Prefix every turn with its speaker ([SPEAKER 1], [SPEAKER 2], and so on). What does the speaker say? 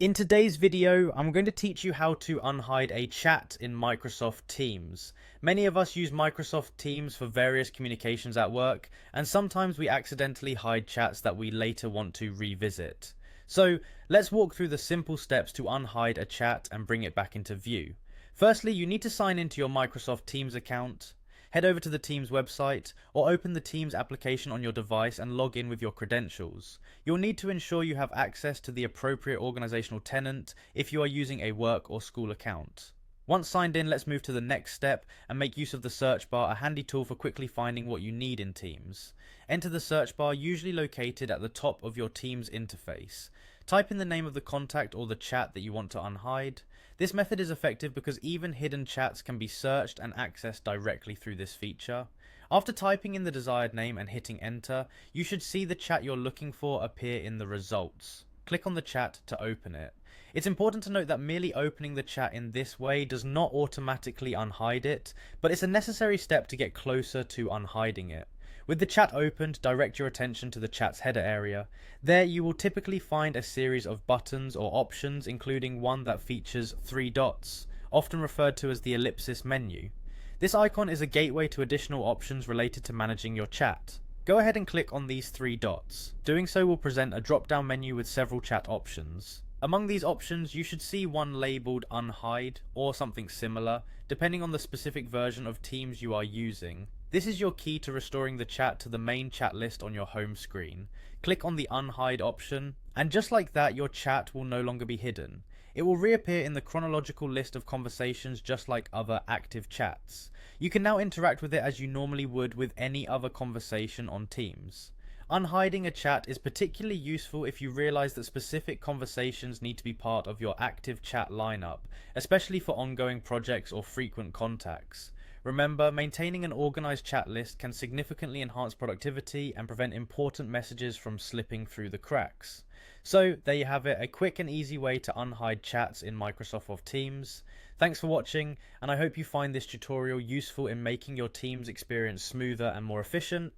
[SPEAKER 1] In today's video, I'm going to teach you how to unhide a chat in Microsoft Teams. Many of us use Microsoft Teams for various communications at work, and sometimes we accidentally hide chats that we later want to revisit. So let's walk through the simple steps to unhide a chat and bring it back into view. Firstly, you need to sign into your Microsoft Teams account. Head over to the Teams website or open the Teams application on your device and log in with your credentials. You'll need to ensure you have access to the appropriate organizational tenant if you are using a work or school account. Once signed in, let's move to the next step and make use of the search bar, a handy tool for quickly finding what you need in Teams. Enter the search bar, usually located at the top of your Teams interface. Type in the name of the contact or the chat that you want to unhide. This method is effective because even hidden chats can be searched and accessed directly through this feature. After typing in the desired name and hitting enter, you should see the chat you're looking for appear in the results. Click on the chat to open it. It's important to note that merely opening the chat in this way does not automatically unhide it, but it's a necessary step to get closer to unhiding it. With the chat opened, direct your attention to the chat's header area. There you will typically find a series of buttons or options, including one that features 3 dots, often referred to as the ellipsis menu. This icon is a gateway to additional options related to managing your chat. Go ahead and click on these 3 dots. Doing so will present a drop-down menu with several chat options. Among these options, you should see one labelled Unhide or something similar, depending on the specific version of Teams you are using. This is your key to restoring the chat to the main chat list on your home screen. Click on the Unhide option, and just like that, your chat will no longer be hidden. It will reappear in the chronological list of conversations just like other active chats. You can now interact with it as you normally would with any other conversation on Teams. Unhiding a chat is particularly useful if you realize that specific conversations need to be part of your active chat lineup, especially for ongoing projects or frequent contacts. Remember, maintaining an organized chat list can significantly enhance productivity and prevent important messages from slipping through the cracks. So there you have it, a quick and easy way to unhide chats in Microsoft Teams. Thanks for watching, and I hope you find this tutorial useful in making your Teams experience smoother and more efficient.